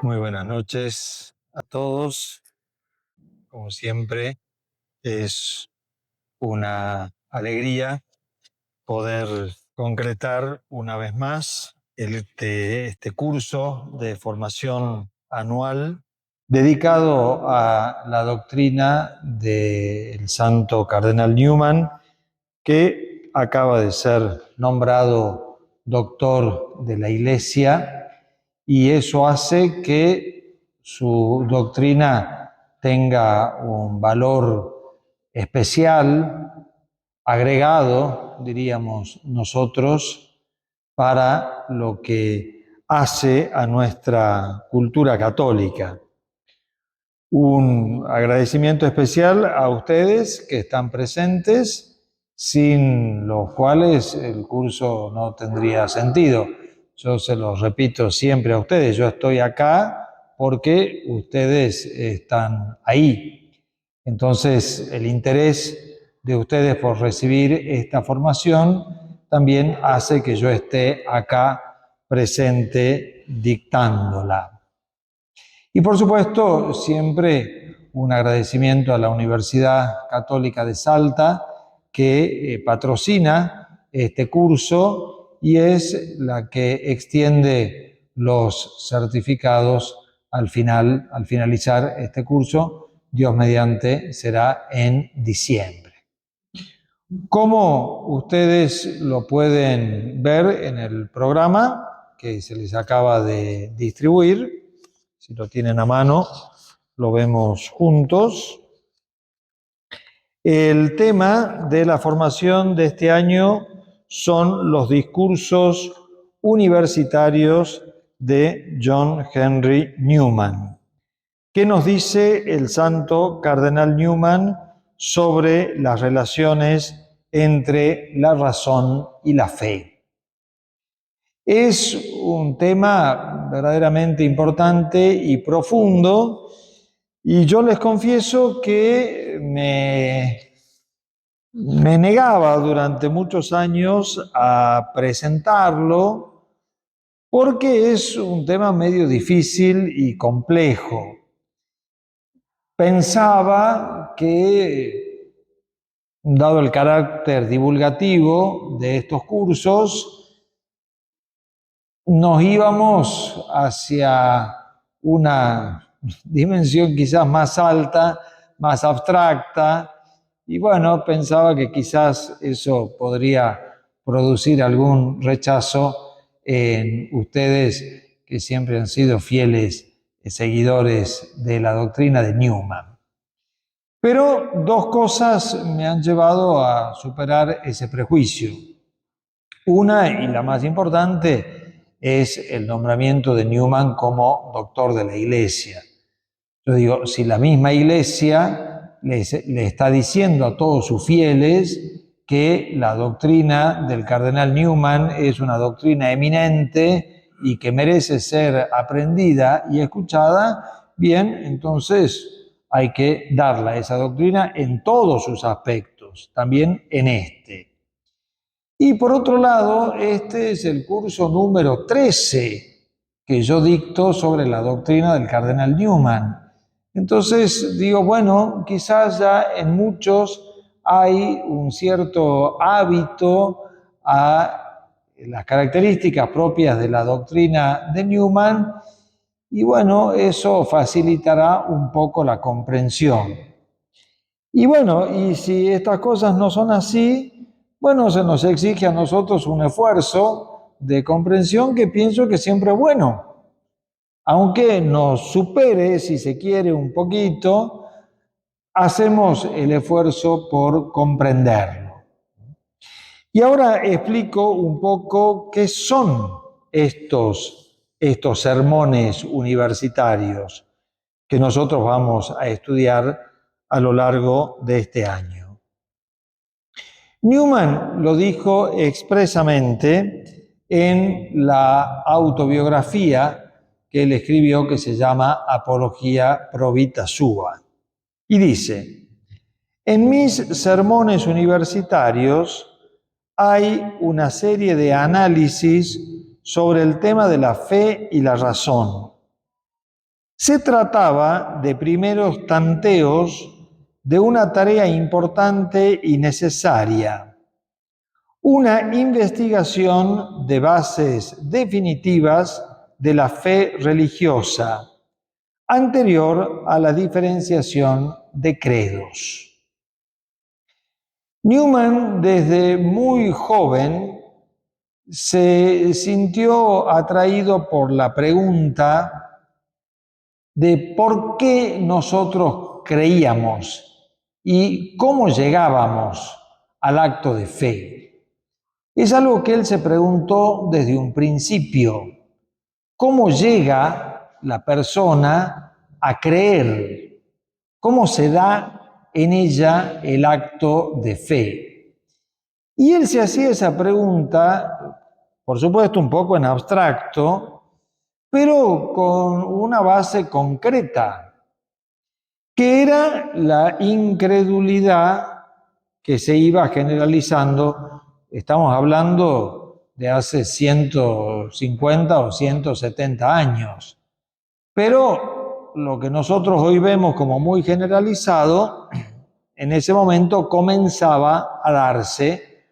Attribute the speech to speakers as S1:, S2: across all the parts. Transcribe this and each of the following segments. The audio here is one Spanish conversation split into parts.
S1: Muy buenas noches a todos. Como siempre, es una alegría poder concretar una vez más este curso de formación anual dedicado a la doctrina del Santo Cardenal Newman, que acaba de ser nombrado doctor de la Iglesia, y eso hace que su doctrina tenga un valor especial, agregado, diríamos nosotros, para lo que hace a nuestra cultura católica. Un agradecimiento especial a ustedes que están presentes, sin los cuales el curso no tendría sentido. Yo se los repito siempre a ustedes, yo estoy acá porque ustedes están ahí. Entonces, el interés de ustedes por recibir esta formación también hace que yo esté acá presente dictándola. Y por supuesto, siempre un agradecimiento a la Universidad Católica de Salta, que patrocina este curso y es la que extiende los certificados al finalizar este curso. Dios mediante será en diciembre. Como ustedes lo pueden ver en el programa que se les acaba de distribuir, si lo tienen a mano, lo vemos juntos. El tema de la formación de este año son los discursos universitarios de John Henry Newman. ¿Qué nos dice el Santo Cardenal Newman sobre las relaciones entre la razón y la fe? Es un tema verdaderamente importante y profundo, y yo les confieso que me negaba durante muchos años a presentarlo porque es un tema medio difícil y complejo. Pensaba que, dado el carácter divulgativo de estos cursos, nos íbamos hacia una dimensión quizás más alta, más abstracta, y bueno, pensaba que quizás eso podría producir algún rechazo en ustedes que siempre han sido fieles seguidores de la doctrina de Newman. Pero dos cosas me han llevado a superar ese prejuicio. Una, y la más importante, es el nombramiento de Newman como doctor de la Iglesia. Yo digo, si la misma Iglesia le está diciendo a todos sus fieles que la doctrina del cardenal Newman es una doctrina eminente y que merece ser aprendida y escuchada, bien, entonces hay que darla esa doctrina en todos sus aspectos, también en este. Y por otro lado, este es el curso número 13 que yo dicto sobre la doctrina del cardenal Newman. Entonces digo, bueno, quizás ya en muchos hay un cierto hábito a las características propias de la doctrina de Newman, y bueno, eso facilitará un poco la comprensión. Y bueno, y si estas cosas no son así, bueno, se nos exige a nosotros un esfuerzo de comprensión que pienso que siempre es bueno, aunque nos supere, si se quiere, un poquito, hacemos el esfuerzo por comprenderlo. Y ahora explico un poco qué son estos sermones universitarios que nosotros vamos a estudiar a lo largo de este año. Newman lo dijo expresamente en la autobiografía que él escribió, que se llama Apología Pro Vita Sua. Y dice: en mis sermones universitarios hay una serie de análisis sobre el tema de la fe y la razón. Se trataba de primeros tanteos de una tarea importante y necesaria, una investigación de bases definitivas de la fe religiosa, anterior a la diferenciación de credos. Newman, desde muy joven, se sintió atraído por la pregunta de por qué nosotros creíamos y cómo llegábamos al acto de fe. Es algo que él se preguntó desde un principio. ¿Cómo llega la persona a creer? ¿Cómo se da en ella el acto de fe? Y él se hacía esa pregunta, por supuesto un poco en abstracto, pero con una base concreta, que era la incredulidad que se iba generalizando. Estamos hablando de hace 150 o 170 años. Pero lo que nosotros hoy vemos como muy generalizado, en ese momento comenzaba a darse,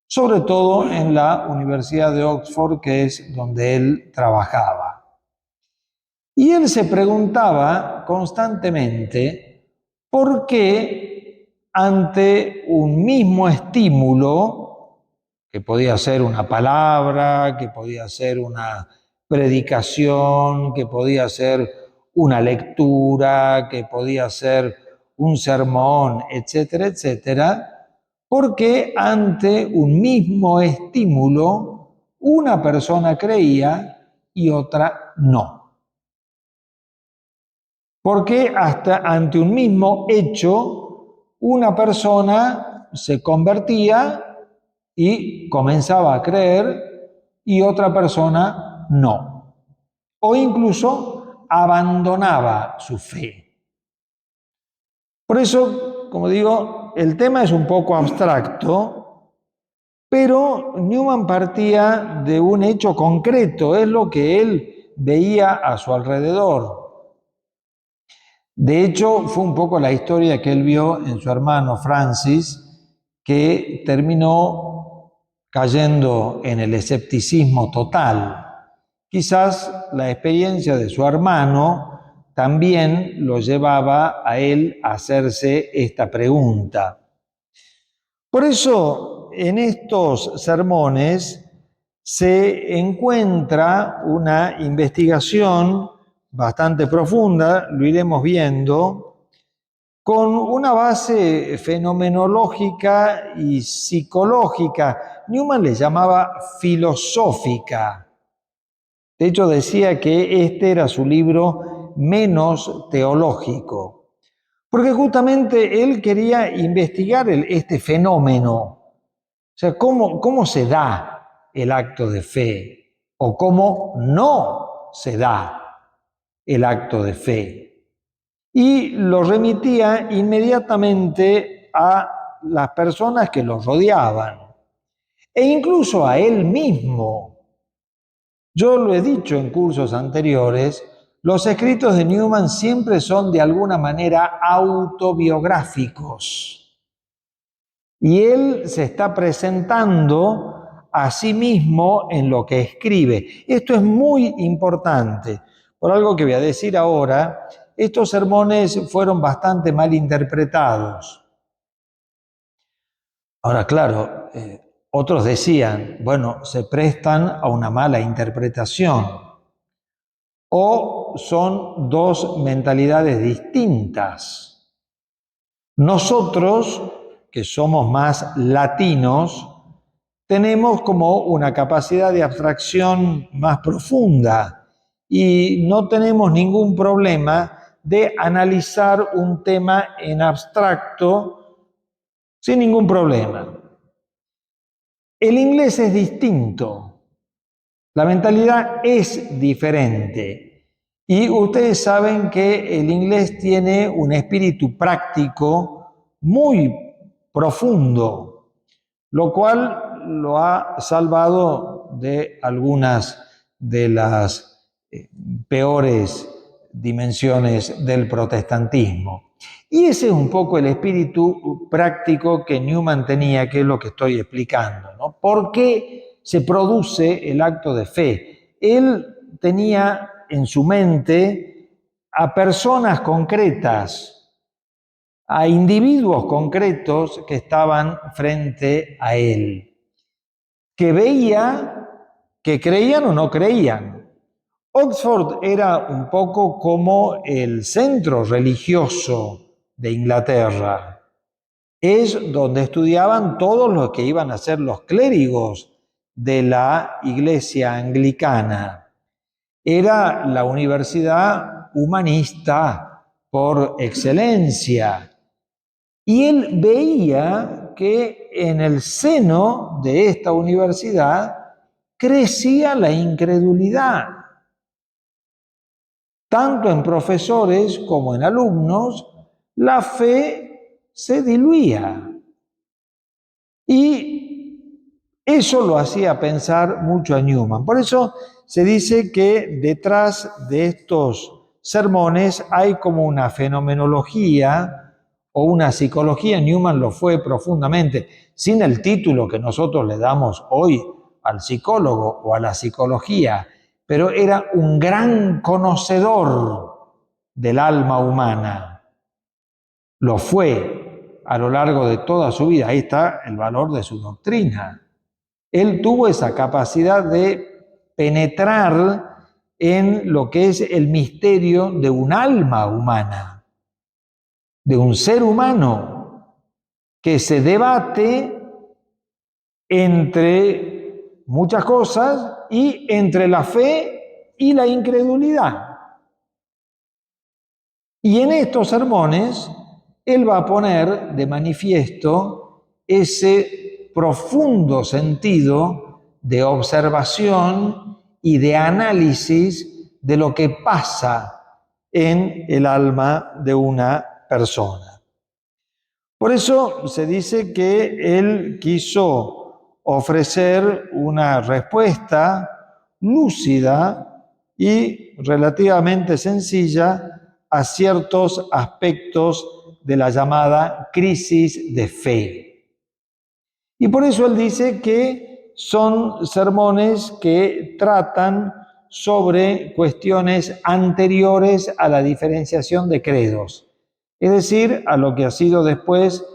S1: sobre todo en la Universidad de Oxford, que es donde él trabajaba. Y él se preguntaba constantemente por qué ante un mismo estímulo, que podía ser una palabra, que podía ser una predicación, que podía ser una lectura, que podía ser un sermón, etcétera, etcétera, porque ante un mismo estímulo una persona creía y otra no. Porque hasta ante un mismo hecho una persona se convertía y comenzaba a creer y otra persona no. O incluso abandonaba su fe. Por eso, como digo, el tema es un poco abstracto, pero Newman partía de un hecho concreto, es lo que él veía a su alrededor. De hecho, fue un poco la historia que él vio en su hermano Francis, que terminó cayendo en el escepticismo total. Quizás la experiencia de su hermano también lo llevaba a él a hacerse esta pregunta. Por eso, en estos sermones se encuentra una investigación bastante profunda, lo iremos viendo, con una base fenomenológica y psicológica. Newman le llamaba filosófica. De hecho, decía que este era su libro menos teológico. Porque justamente él quería investigar este fenómeno. O sea, ¿cómo se da el acto de fe? O cómo no se da el acto de fe. Y lo remitía inmediatamente a las personas que lo rodeaban. E incluso a él mismo. Yo lo he dicho en cursos anteriores, los escritos de Newman siempre son de alguna manera autobiográficos. Y él se está presentando a sí mismo en lo que escribe. Esto es muy importante. Por algo que voy a decir ahora, estos sermones fueron bastante mal interpretados. Ahora, claro, otros decían, bueno, se prestan a una mala interpretación. O son dos mentalidades distintas. Nosotros, que somos más latinos, tenemos como una capacidad de abstracción más profunda y no tenemos ningún problema de analizar un tema en abstracto sin ningún problema. El inglés es distinto, la mentalidad es diferente. Y ustedes saben que el inglés tiene un espíritu práctico muy profundo, lo cual lo ha salvado de algunas de las peores dimensiones del protestantismo. Y ese es un poco el espíritu práctico que Newman tenía, que es lo que estoy explicando, ¿no? ¿Por qué se produce el acto de fe? Él tenía en su mente a personas concretas, a individuos concretos que estaban frente a él, que veía, que creían o no creían. Oxford era un poco como el centro religioso de Inglaterra. Es donde estudiaban todos los que iban a ser los clérigos de la iglesia anglicana. Era la universidad humanista por excelencia. Y él veía que en el seno de esta universidad crecía la incredulidad, tanto en profesores como en alumnos. La fe se diluía. Y eso lo hacía pensar mucho a Newman. Por eso se dice que detrás de estos sermones hay como una fenomenología o una psicología. Newman lo fue profundamente, sin el título que nosotros le damos hoy al psicólogo o a la psicología, pero era un gran conocedor del alma humana. Lo fue a lo largo de toda su vida. Ahí está el valor de su doctrina. Él tuvo esa capacidad de penetrar en lo que es el misterio de un alma humana, de un ser humano que se debate entre muchas cosas y entre la fe y la incredulidad. Y en estos sermones él va a poner de manifiesto ese profundo sentido de observación y de análisis de lo que pasa en el alma de una persona. Por eso se dice que él quiso ofrecer una respuesta lúcida y relativamente sencilla a ciertos aspectos de la llamada crisis de fe. Y por eso él dice que son sermones que tratan sobre cuestiones anteriores a la diferenciación de credos, es decir, a lo que ha sido después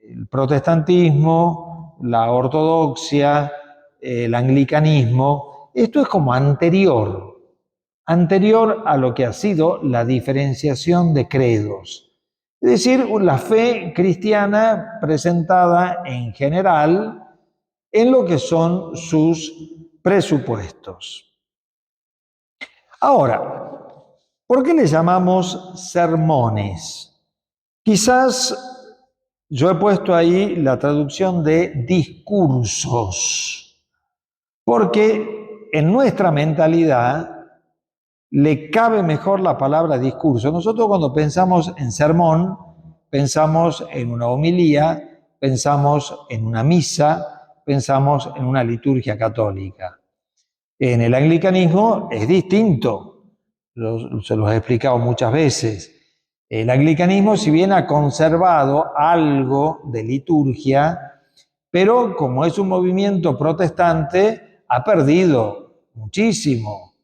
S1: el protestantismo, la ortodoxia, el anglicanismo. Esto es como anterior a lo que ha sido la diferenciación de credos. Es decir, la fe cristiana presentada en general en lo que son sus presupuestos. Ahora, ¿por qué le llamamos sermones? Quizás yo he puesto ahí la traducción de discursos, porque en nuestra mentalidad le cabe mejor la palabra discurso. Nosotros cuando pensamos en sermón, pensamos en una homilía, pensamos en una misa, pensamos en una liturgia católica. En el anglicanismo es distinto, se los he explicado muchas veces. El anglicanismo, si bien ha conservado algo de liturgia, pero como es un movimiento protestante, ha perdido muchísimo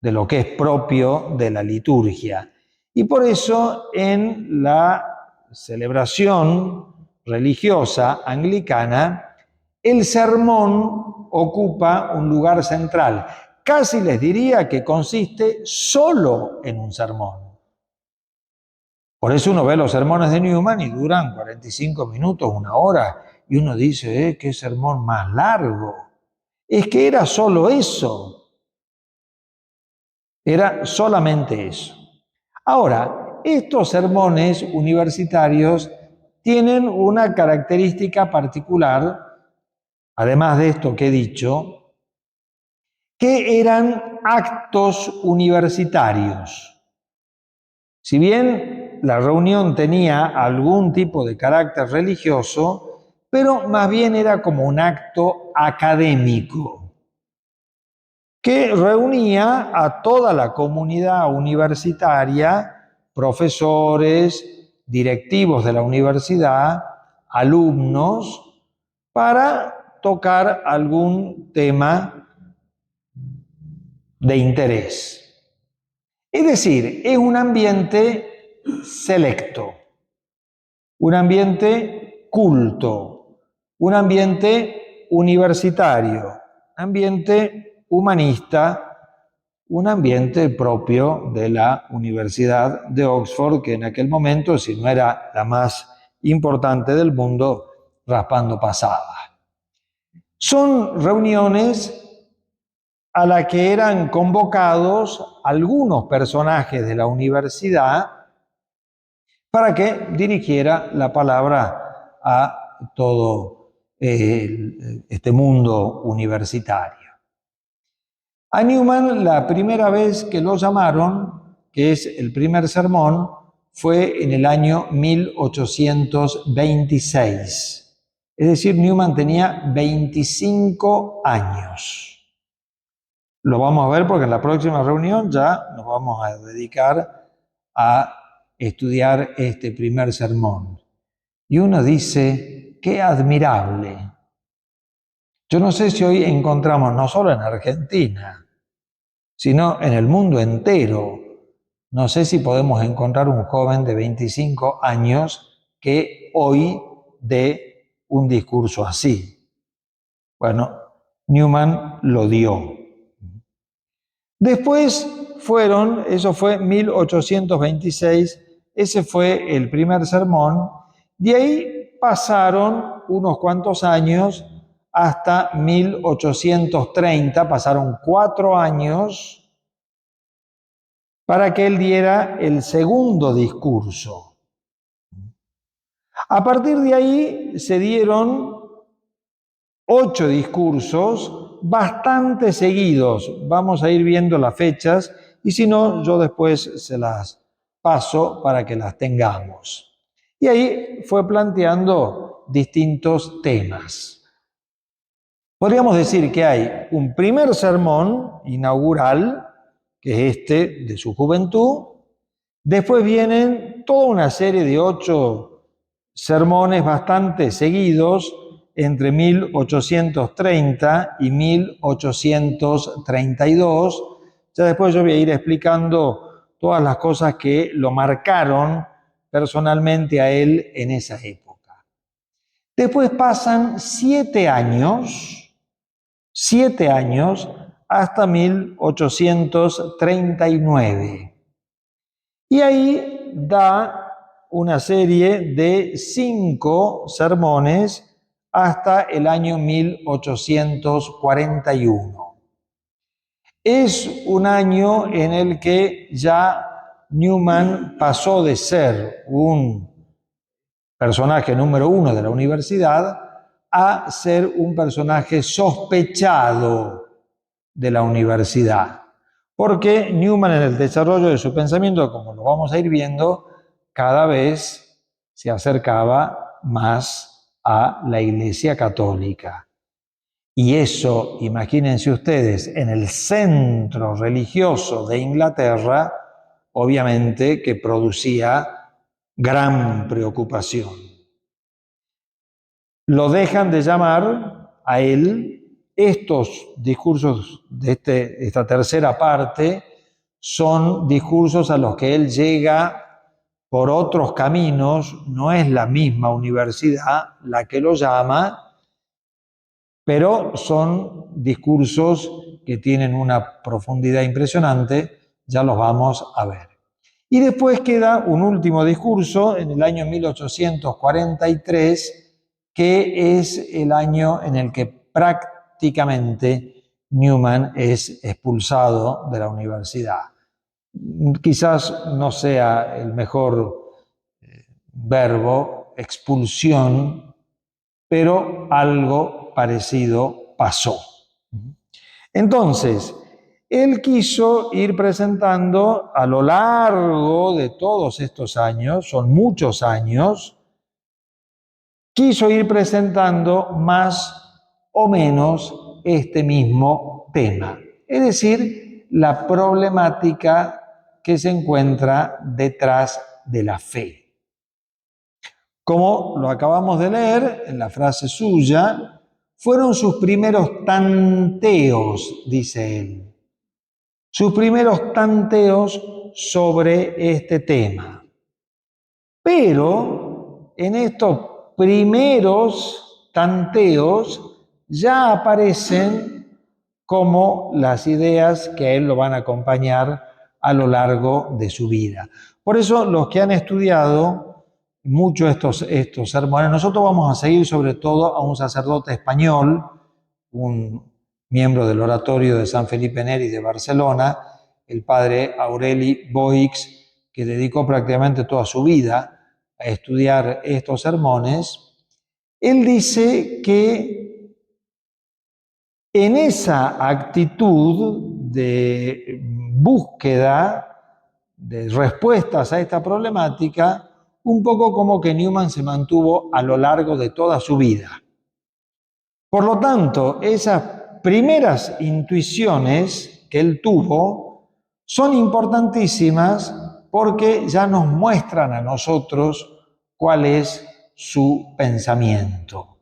S1: de lo que es propio de la liturgia. Y por eso en la celebración religiosa anglicana, el sermón ocupa un lugar central. Casi les diría que consiste solo en un sermón. Por eso uno ve los sermones de Newman y duran 45 minutos, una hora, y uno dice, qué sermón más largo. Es que era solo eso. Era solamente eso. Ahora, estos sermones universitarios tienen una característica particular, además de esto que he dicho, que eran actos universitarios. Si bien la reunión tenía algún tipo de carácter religioso, pero más bien era como un acto académico, que reunía a toda la comunidad universitaria, profesores, directivos de la universidad, alumnos, para tocar algún tema de interés. Es decir, es un ambiente selecto, un ambiente culto, un ambiente universitario, un ambiente humanista, un ambiente propio de la Universidad de Oxford, que en aquel momento, si no era la más importante del mundo, raspando pasaba. Son reuniones a la que eran convocados algunos personajes de la universidad para que dirigiera la palabra a todo este mundo universitario. A Newman, la primera vez que lo llamaron, que es el primer sermón, fue en el año 1826. Es decir, Newman tenía 25 años. Lo vamos a ver porque en la próxima reunión ya nos vamos a dedicar a estudiar este primer sermón. Y uno dice, qué admirable. Yo no sé si hoy encontramos, no solo en Argentina, sino en el mundo entero, no sé si podemos encontrar un joven de 25 años que hoy dé un discurso así. Bueno, Newman lo dio. Después eso fue 1826, ese fue el primer sermón. De ahí pasaron unos cuantos años hasta 1830, pasaron 4 años para que él diera el segundo discurso. A partir de ahí se dieron 8 discursos bastante seguidos. Vamos a ir viendo las fechas y si no, yo después se las paso para que las tengamos. Y ahí fue planteando distintos temas. Podríamos decir que hay un primer sermón inaugural, que es este de su juventud. Después vienen toda una serie de 8 sermones bastante seguidos entre 1830 y 1832. Ya después yo voy a ir explicando todas las cosas que lo marcaron personalmente a él en esa época. Después pasan 7 años hasta 1839. Y ahí da una serie de 5 sermones hasta el año 1841. Es un año en el que ya Newman pasó de ser un personaje número 1 de la universidad a ser un personaje sospechado de la universidad. Porque Newman, en el desarrollo de su pensamiento, como lo vamos a ir viendo, cada vez se acercaba más a la Iglesia Católica. Y eso, imagínense ustedes, en el centro religioso de Inglaterra, obviamente que producía gran preocupación. Lo dejan de llamar a él. Estos discursos de esta tercera parte son discursos a los que él llega por otros caminos, no es la misma universidad la que lo llama, pero son discursos que tienen una profundidad impresionante, ya los vamos a ver. Y después queda un último discurso en el año 1843, que es el año en el que prácticamente Newman es expulsado de la universidad. Quizás no sea el mejor verbo, expulsión, pero algo parecido pasó. Entonces, él quiso ir presentando a lo largo de todos estos años, son muchos años, quiso ir presentando más o menos este mismo tema. es decir, la problemática que se encuentra detrás de la fe. Como lo acabamos de leer en la frase suya, fueron sus primeros tanteos, dice él, sus primeros tanteos sobre este tema. Pero en estos primeros tanteos ya aparecen como las ideas que a él lo van a acompañar a lo largo de su vida. Por eso los que han estudiado mucho estos sermones, nosotros vamos a seguir sobre todo a un sacerdote español, un miembro del oratorio de San Felipe Neri de Barcelona, el padre Aureli Boix, que dedicó prácticamente toda su vida a estudiar estos sermones. Él dice que en esa actitud de búsqueda de respuestas a esta problemática, un poco como que Newman se mantuvo a lo largo de toda su vida. Por lo tanto, esas primeras intuiciones que él tuvo son importantísimas porque ya nos muestran a nosotros cuál es su pensamiento.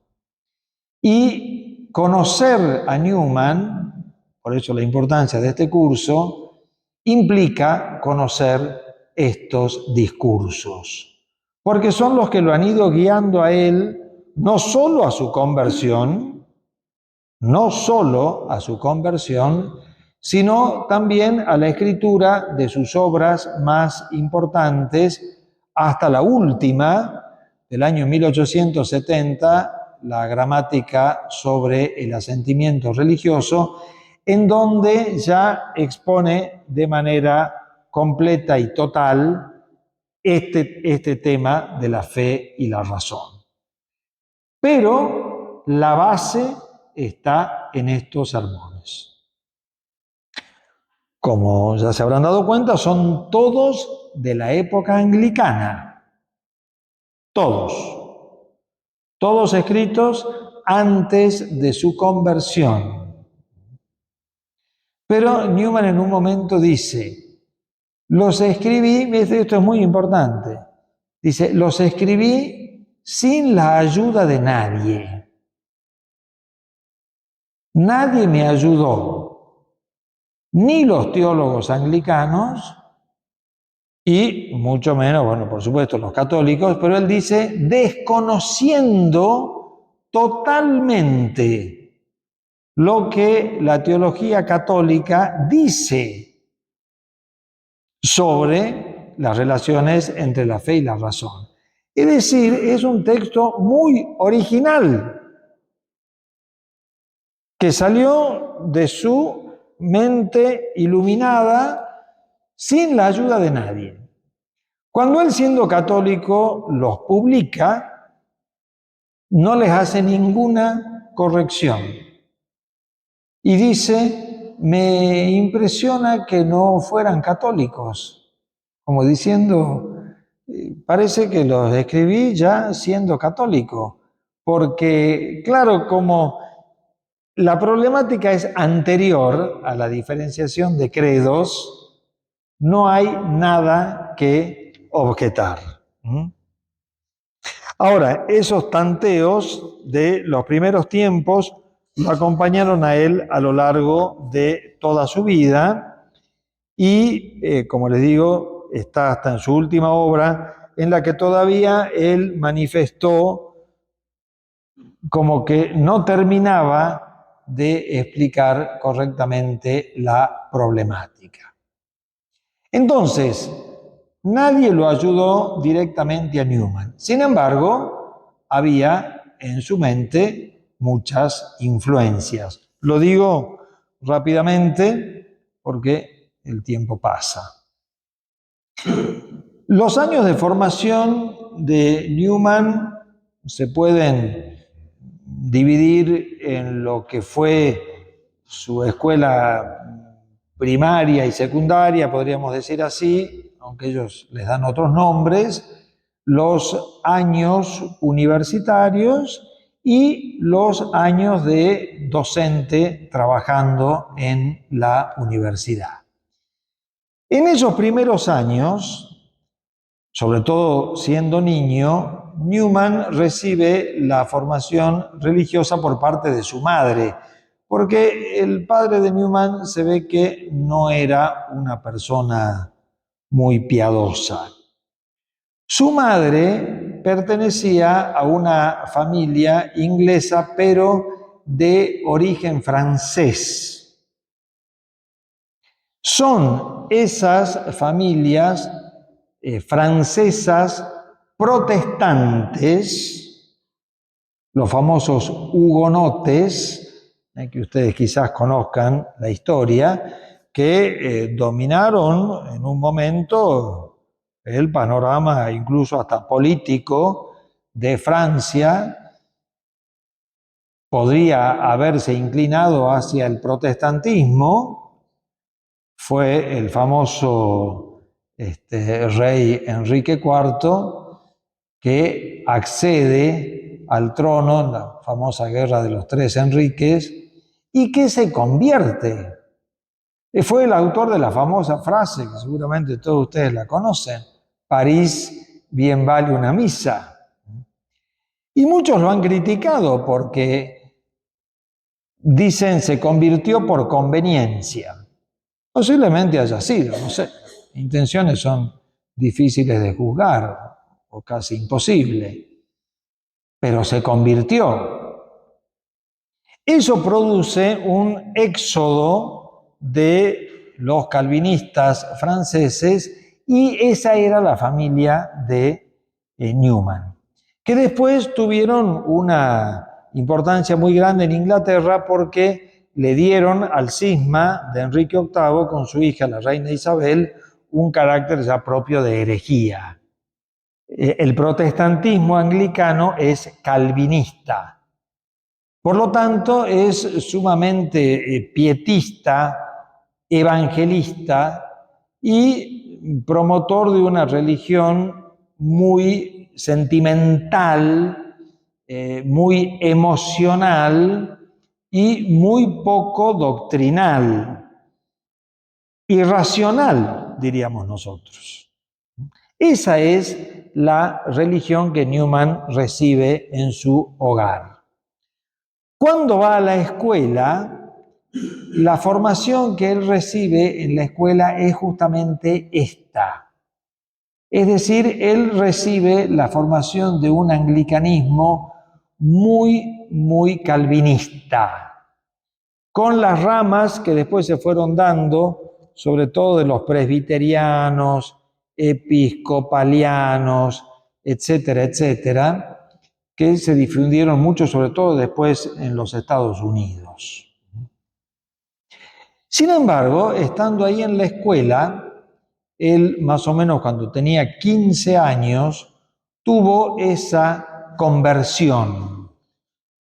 S1: Y conocer a Newman, por eso la importancia de este curso, implica conocer estos discursos, porque son los que lo han ido guiando a él no solo a su conversión, sino también a la escritura de sus obras más importantes, hasta la última, del año 1870, la gramática sobre el asentimiento religioso, en donde ya expone de manera completa y total este tema de la fe y la razón. Pero la base está en estos sermones. Como ya se habrán dado cuenta, son todos de la época anglicana. Todos escritos antes de su conversión. Pero Newman en un momento dice, los escribí, esto es muy importante, dice, los escribí sin la ayuda de nadie. Nadie me ayudó, ni los teólogos anglicanos, y mucho menos, bueno, por supuesto, los católicos, pero él dice, desconociendo totalmente lo que la teología católica dice sobre las relaciones entre la fe y la razón. Es decir, es un texto muy original, que salió de su mente iluminada sin la ayuda de nadie. Cuando él, siendo católico, los publica, no les hace ninguna corrección. Y dice, me impresiona que no fueran católicos, como diciendo, parece que los escribí ya siendo católico, porque claro, como la problemática es anterior a la diferenciación de credos, no hay nada que objetar. Ahora, esos tanteos de los primeros tiempos lo acompañaron a él a lo largo de toda su vida y, como les digo, está hasta en su última obra, en la que todavía él manifestó como que no terminaba de explicar correctamente la problemática. Entonces, nadie lo ayudó directamente a Newman. Sin embargo, había en su mente muchas influencias. Lo digo rápidamente porque el tiempo pasa. Los años de formación de Newman se pueden dividir en lo que fue su escuela primaria y secundaria, podríamos decir así, aunque ellos les dan otros nombres, los años universitarios y los años de docente trabajando en la universidad. En esos primeros años, sobre todo siendo niño, Newman recibe la formación religiosa por parte de su madre, porque el padre de Newman se ve que no era una persona muy piadosa. Su madre pertenecía a una familia inglesa, pero de origen francés. Son esas familias francesas protestantes, los famosos hugonotes, que ustedes quizás conozcan la historia, que dominaron en un momento el panorama incluso hasta político de Francia. Podría haberse inclinado hacia el protestantismo. Fue el famoso rey Enrique IV que accede al trono en la famosa guerra de los tres Enriques y que se convierte. Fue el autor de la famosa frase, que seguramente todos ustedes la conocen: París bien vale una misa. Y muchos lo han criticado porque dicen se convirtió por conveniencia. Posiblemente haya sido, no sé. Intenciones son difíciles de juzgar o casi imposible, pero se convirtió. Eso produce un éxodo de los calvinistas franceses y esa era la familia de Newman, que después tuvieron una importancia muy grande en Inglaterra porque le dieron al cisma de Enrique VIII con su hija, la reina Isabel, un carácter ya propio de herejía. El protestantismo anglicano es calvinista. Por lo tanto, es sumamente pietista, evangelista y promotor de una religión muy sentimental, muy emocional y muy poco doctrinal, irracional, diríamos nosotros. Esa es la religión que Newman recibe en su hogar. Cuando va a la escuela, la formación que él recibe en la escuela es justamente esta. Es decir, él recibe la formación de un anglicanismo muy calvinista, con las ramas que después se fueron dando, sobre todo de los presbiterianos, episcopalianos, etcétera, etcétera, que se difundieron mucho, sobre todo después en los Estados Unidos. Sin embargo, estando ahí en la escuela, él más o menos cuando tenía 15 años, tuvo esa conversión,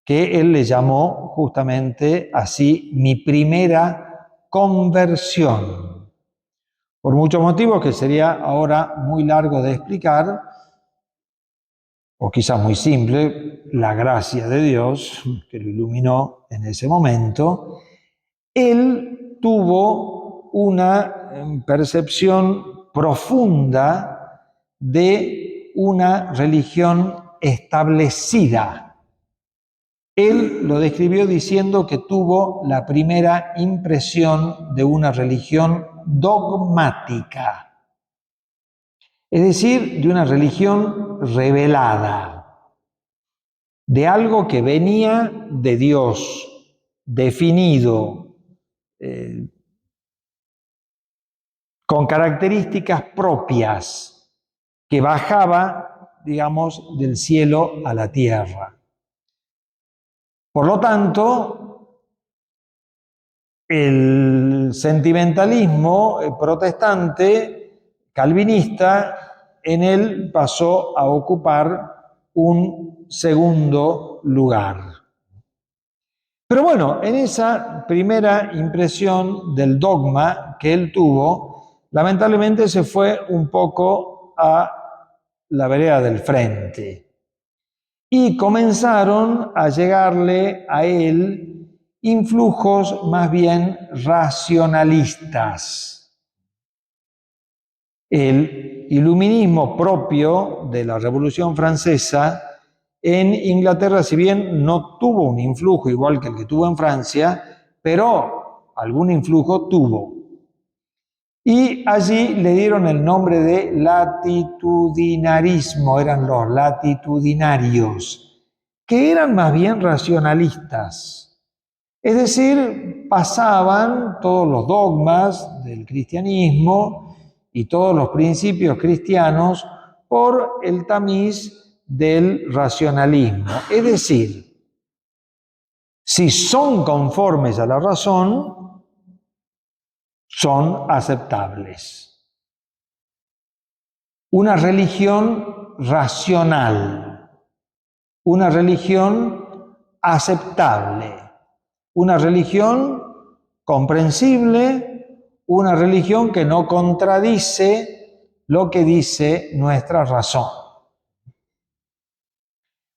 S1: que él le llamó justamente así, mi primera conversión. Por muchos motivos que sería ahora muy largo de explicar, o quizás muy simple, la gracia de Dios que lo iluminó en ese momento, él tuvo una percepción profunda de una religión establecida. Él lo describió diciendo que tuvo la primera impresión de una religión dogmática. Es decir, de una religión revelada, de algo que venía de Dios, definido, con características propias, que bajaba, digamos, del cielo a la tierra. Por lo tanto, el sentimentalismo protestante calvinista en él pasó a ocupar un segundo lugar. Pero bueno, en esa primera impresión del dogma que él tuvo, lamentablemente se fue un poco a la vereda del frente. y comenzaron a llegarle a él influjos más bien racionalistas. El iluminismo propio de la Revolución Francesa en Inglaterra, si bien no tuvo un influjo igual que el que tuvo en Francia, pero algún influjo tuvo. Y allí le dieron el nombre de latitudinarismo, eran los latitudinarios, que eran más bien racionalistas. Es decir, pasaban todos los dogmas del cristianismo y todos los principios cristianos por el tamiz del racionalismo. Es decir, si son conformes a la razón, son aceptables. Una religión racional, una religión aceptable, una religión comprensible, una religión que no contradice lo que dice nuestra razón.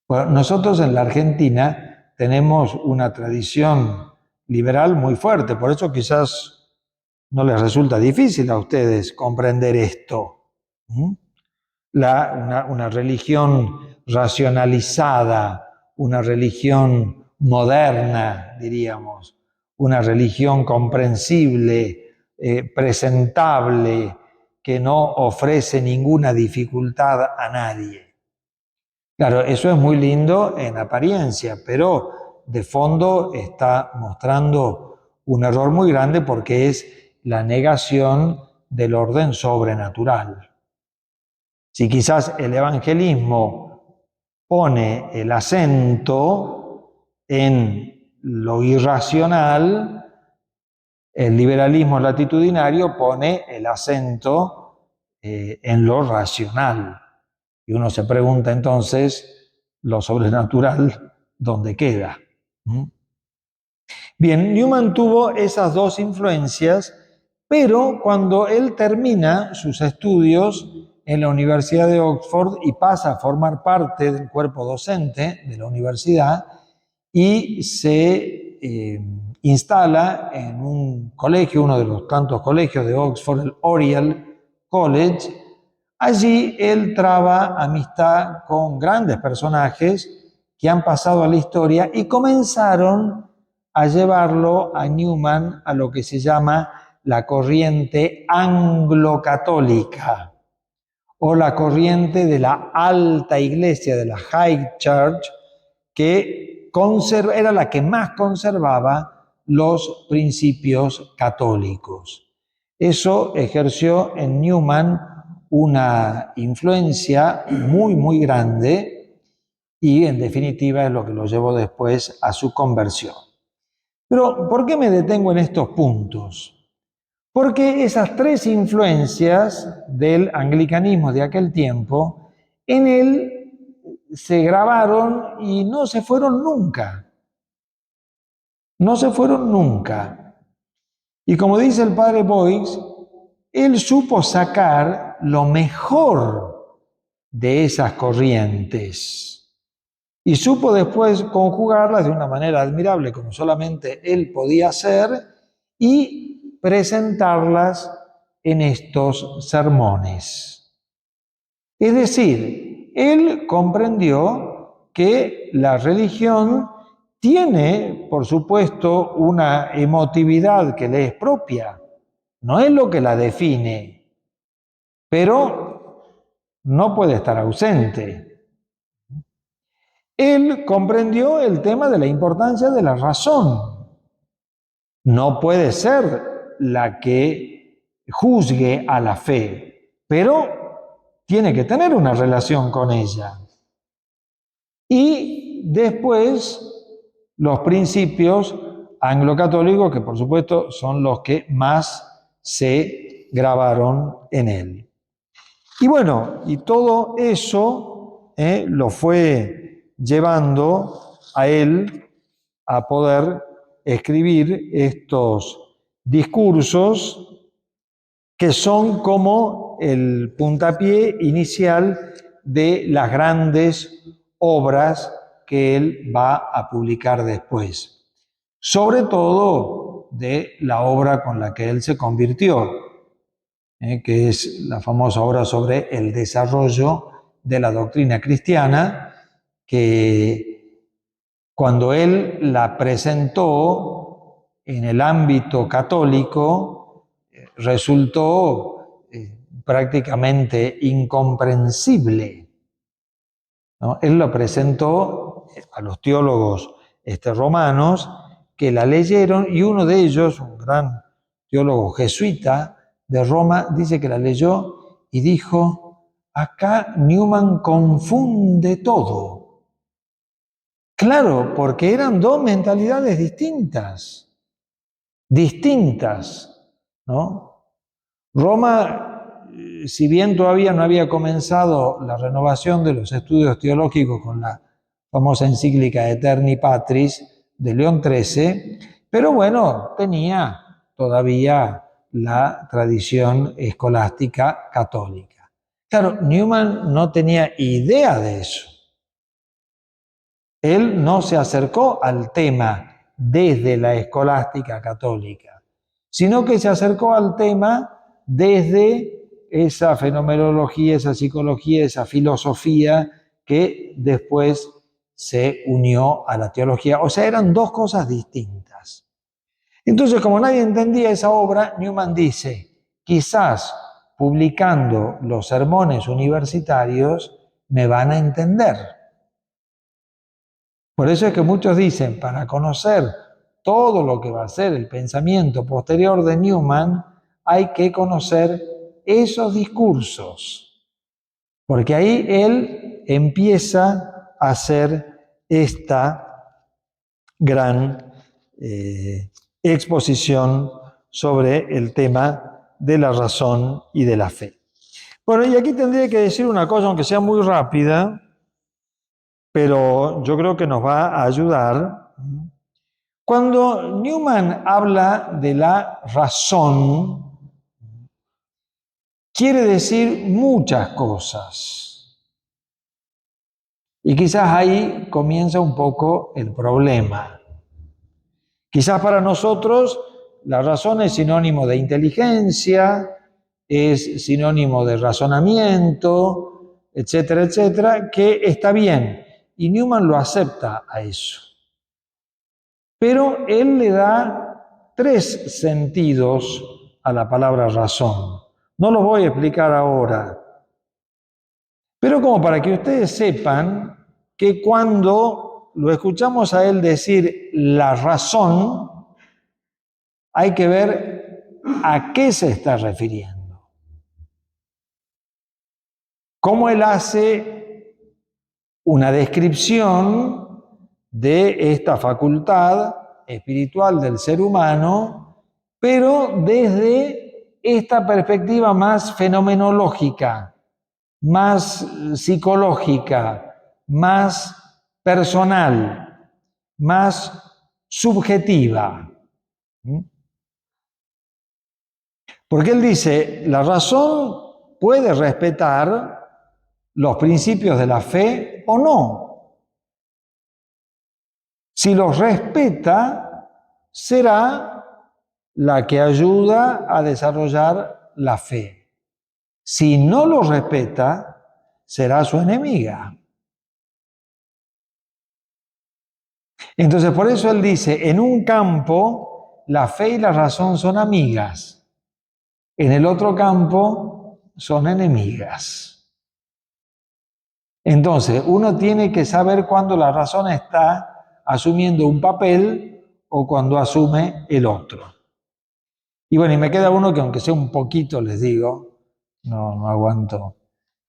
S1: Bueno, nosotros en la Argentina tenemos una tradición liberal muy fuerte, por eso quizás no les resulta difícil a ustedes comprender esto. Una religión racionalizada, una religión moderna, diríamos, una religión comprensible, presentable, que no ofrece ninguna dificultad a nadie. Claro, eso es muy lindo en apariencia, pero de fondo está mostrando un error muy grande porque es la negación del orden sobrenatural. Si quizás el evangelismo pone el acento en lo irracional, el liberalismo latitudinario pone el acento en lo racional. Y uno se pregunta entonces, lo sobrenatural, ¿dónde queda? Bien, Newman tuvo esas dos influencias, pero cuando él termina sus estudios en la Universidad de Oxford y pasa a formar parte del cuerpo docente de la universidad y se instala en un colegio, uno de los tantos colegios de Oxford, el Oriel College. Allí él traba amistad con grandes personajes que han pasado a la historia y comenzaron a llevarlo a Newman a lo que se llama la corriente anglo-católica o la corriente de la alta iglesia, de la High Church, que era la que más conservaba los principios católicos. Eso ejerció en Newman una influencia muy, muy grande y en definitiva es lo que lo llevó después a su conversión. Pero, ¿por qué me detengo en estos puntos? Porque esas tres influencias del anglicanismo de aquel tiempo, en él se grabaron y no se fueron nunca. No se fueron nunca. Y como dice el padre Boyce, él supo sacar lo mejor de esas corrientes y supo después conjugarlas de una manera admirable, como solamente él podía hacer, y presentarlas en estos sermones. Es decir, él comprendió que la religión tiene, por supuesto, una emotividad que le es propia. No es lo que la define, pero no puede estar ausente. Él comprendió el tema de la importancia de la razón. No puede ser la que juzgue a la fe, pero tiene que tener una relación con ella. Y después los principios anglo-católicos, que por supuesto son los que más se grabaron en él. Y bueno, y todo eso lo fue llevando a él a poder escribir estos discursos que son como el puntapié inicial de las grandes obras que él va a publicar después. Sobre todo de la obra con la que él se convirtió, que es la famosa obra sobre el desarrollo de la doctrina cristiana, que cuando él la presentó en el ámbito católico, resultó prácticamente incomprensible, ¿no? Él lo presentó a los teólogos romanos que la leyeron, y uno de ellos, un gran teólogo jesuita de Roma, dice que la leyó y dijo: acá Newman confunde todo. Claro, porque eran dos mentalidades distintas, ¿no? Roma, si bien todavía no había comenzado la renovación de los estudios teológicos con la famosa encíclica Eterni Patris de León XIII, pero bueno, tenía todavía la tradición escolástica católica. Claro, Newman no tenía idea de eso. Él no se acercó al tema desde la escolástica católica, sino que se acercó al tema desde esa fenomenología, esa psicología, esa filosofía que después se unió a la teología. O sea, eran dos cosas distintas. Entonces, como nadie entendía esa obra, Newman dice: quizás publicando los sermones universitarios me van a entender. Por eso es que muchos dicen, para conocer todo lo que va a ser el pensamiento posterior de Newman, hay que conocer esos discursos, porque ahí él empieza a hacer esta gran exposición sobre el tema de la razón y de la fe. Bueno, y aquí tendría que decir una cosa, aunque sea muy rápida, pero yo creo que nos va a ayudar. Cuando Newman habla de la razón, quiere decir muchas cosas. Y quizás ahí comienza un poco el problema. Quizás para nosotros la razón es sinónimo de inteligencia, es sinónimo de razonamiento, etcétera, etcétera, que está bien. Y Newman lo acepta a eso. Pero él le da tres sentidos a la palabra razón. No los voy a explicar ahora. Pero como para que ustedes sepan que cuando lo escuchamos a él decir la razón, hay que ver a qué se está refiriendo. Cómo él hace una descripción de esta facultad espiritual del ser humano, pero desde esta perspectiva más fenomenológica, más psicológica, más personal, más subjetiva. Porque él dice, la razón puede respetar los principios de la fe o no. Si los respeta, será la que ayuda a desarrollar la fe. Si no los respeta, será su enemiga. Entonces, por eso él dice, en un campo, la fe y la razón son amigas. En el otro campo, son enemigas. Entonces, uno tiene que saber cuándo la razón está asumiendo un papel o cuando asume el otro. Y bueno, y me queda uno que aunque sea un poquito, les digo, no aguanto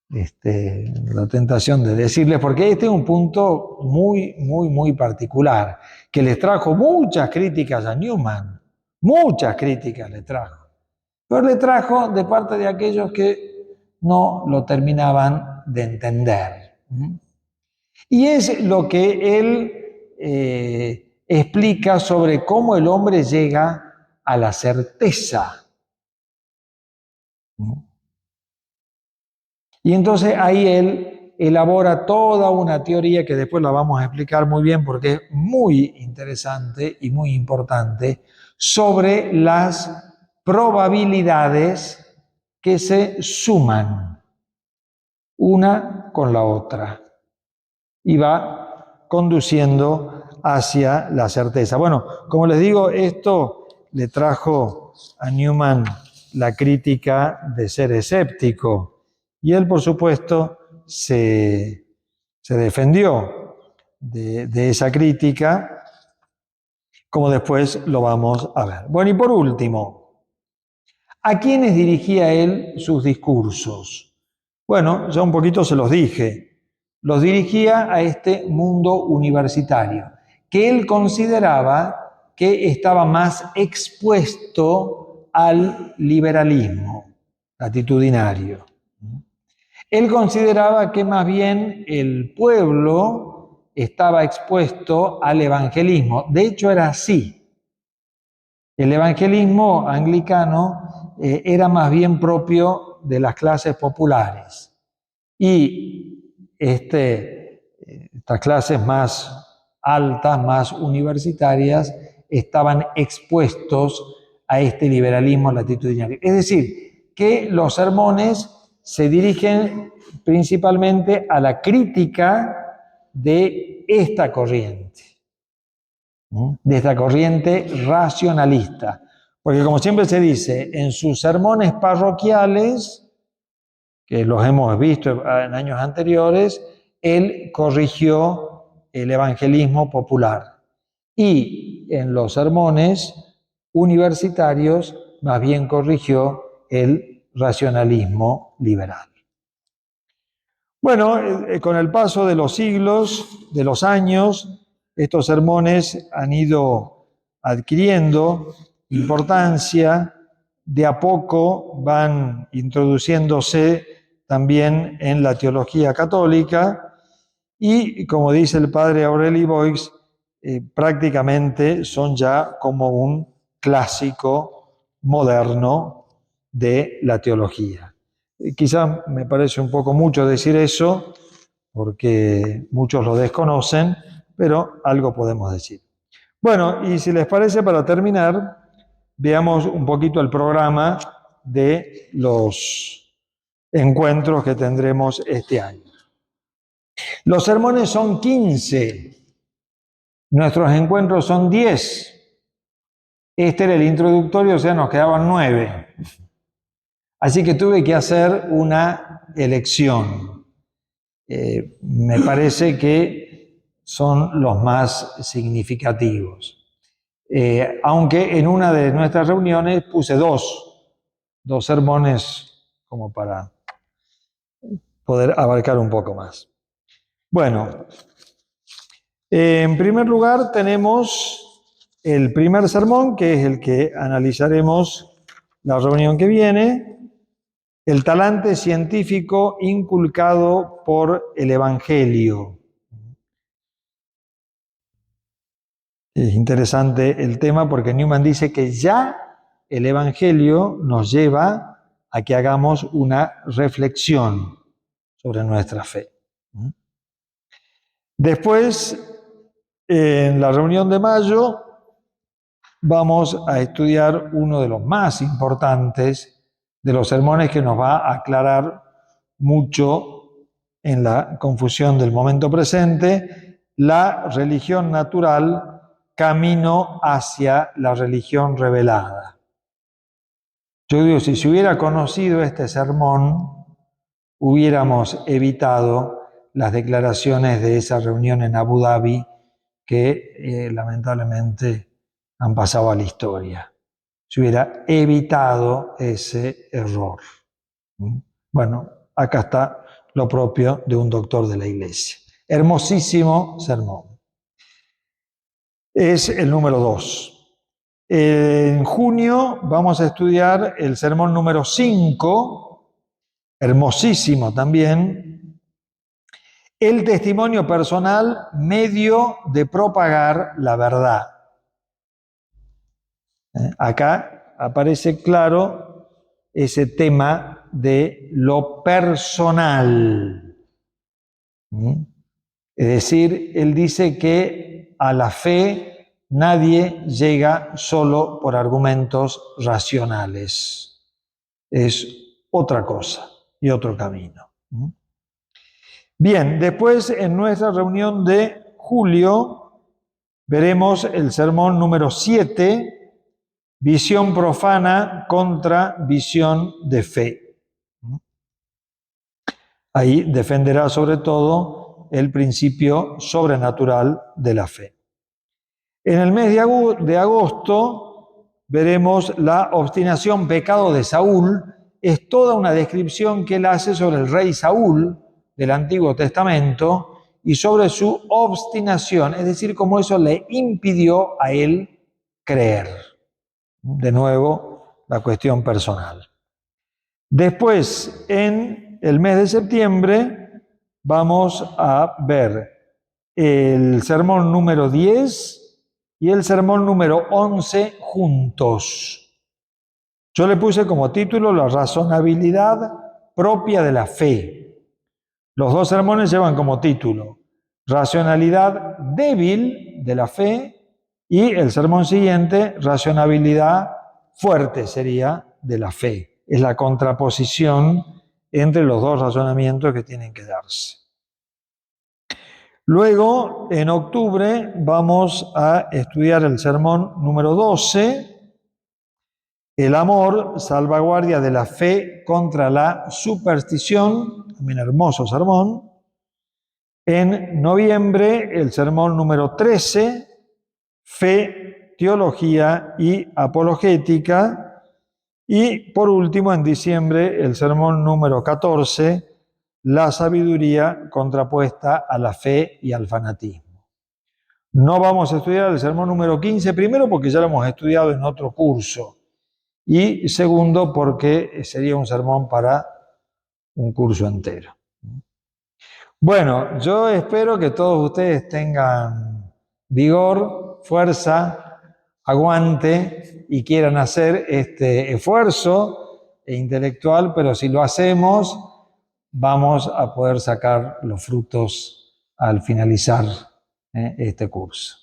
S1: la tentación de decirles, porque este es un punto muy particular, que les trajo muchas críticas a Newman, muchas críticas le trajo, pero le trajo de parte de aquellos que no lo terminaban de entender. Y es lo que él explica sobre cómo el hombre llega a la certeza. Y entonces ahí él elabora toda una teoría que después la vamos a explicar muy bien porque es muy interesante y muy importante sobre las probabilidades que se suman una con la otra y va conduciendo hacia la certeza. Bueno, como les digo, esto le trajo a Newman la crítica de ser escéptico y él, por supuesto, se defendió de esa crítica, como después lo vamos a ver. Bueno, y por último, ¿a quiénes dirigía él sus discursos? Bueno, ya un poquito se los dije. Los dirigía a este mundo universitario, que él consideraba que estaba más expuesto al liberalismo latitudinario. Él consideraba que más bien el pueblo estaba expuesto al evangelismo. De hecho, era así. El evangelismo anglicano era más bien propio de las clases populares y estas clases más altas, más universitarias, estaban expuestos a este liberalismo latitudinario. Es decir, que los sermones se dirigen principalmente a la crítica de esta corriente. De esta corriente racionalista. Porque como siempre se dice, en sus sermones parroquiales, que los hemos visto en años anteriores, él corrigió el evangelismo popular. Y en los sermones universitarios, más bien corrigió el racionalismo liberal. Bueno, con el paso de los siglos, de los años, estos sermones han ido adquiriendo importancia, de a poco van introduciéndose también en la teología católica y, como dice el padre Aureli Boix, prácticamente son ya como un clásico moderno de la teología. Quizás me parece un poco mucho decir eso, porque muchos lo desconocen, pero algo podemos decir. Bueno, y si les parece, para terminar, veamos un poquito el programa de los encuentros que tendremos este año. Los sermones son 15, nuestros encuentros son 10. Este era el introductorio, o sea, nos quedaban 9. Así que tuve que hacer una elección. Me parece que son los más significativos. Aunque en una de nuestras reuniones puse dos sermones como para poder abarcar un poco más. Bueno, en primer lugar tenemos el primer sermón, que es el que analizaremos la reunión que viene, el talante científico inculcado por el Evangelio. Es interesante el tema porque Newman dice que ya el Evangelio nos lleva a que hagamos una reflexión sobre nuestra fe. Después, en la reunión de mayo, vamos a estudiar uno de los más importantes de los sermones que nos va a aclarar mucho en la confusión del momento presente, la religión natural, camino hacia la religión revelada. Yo digo, si se hubiera conocido este sermón, hubiéramos evitado las declaraciones de esa reunión en Abu Dhabi que lamentablemente han pasado a la historia. Se hubiera evitado ese error. Bueno, acá está lo propio de un doctor de la Iglesia. Hermosísimo sermón. Es el número 2. En junio vamos a estudiar el sermón número 5, hermosísimo también, el testimonio personal, medio de propagar la verdad. Acá aparece claro ese tema de lo personal. ¿Mm? Es decir, él dice que a la fe nadie llega solo por argumentos racionales. Es otra cosa y otro camino. ¿Mm? Bien, después en nuestra reunión de julio veremos el sermón número 7, visión profana contra visión de fe. Ahí defenderá sobre todo el principio sobrenatural de la fe. En el mes de agosto veremos la obstinación pecado de Saúl. Es toda una descripción que él hace sobre el rey Saúl del Antiguo Testamento y sobre su obstinación, es decir, cómo eso le impidió a él creer. De nuevo, la cuestión personal. Después, en el mes de septiembre, vamos a ver el sermón número 10 y el sermón número 11 juntos. Yo le puse como título la razonabilidad propia de la fe. Los dos sermones llevan como título racionalidad débil de la fe y el sermón siguiente, racionalidad fuerte sería de la fe. Es la contraposición entre los dos razonamientos que tienen que darse. Luego, en octubre, vamos a estudiar el sermón número 12, el amor, salvaguardia de la fe contra la superstición, también hermoso sermón. En noviembre, el sermón número 13, fe, teología y apologética. Y por último, en diciembre, el sermón número 14, la sabiduría contrapuesta a la fe y al fanatismo. No vamos a estudiar el sermón número 15, primero porque ya lo hemos estudiado en otro curso, y segundo porque sería un sermón para un curso entero. Bueno, yo espero que todos ustedes tengan vigor, fuerza, aguante y quieran hacer este esfuerzo intelectual, pero si lo hacemos, vamos a poder sacar los frutos al finalizar este curso.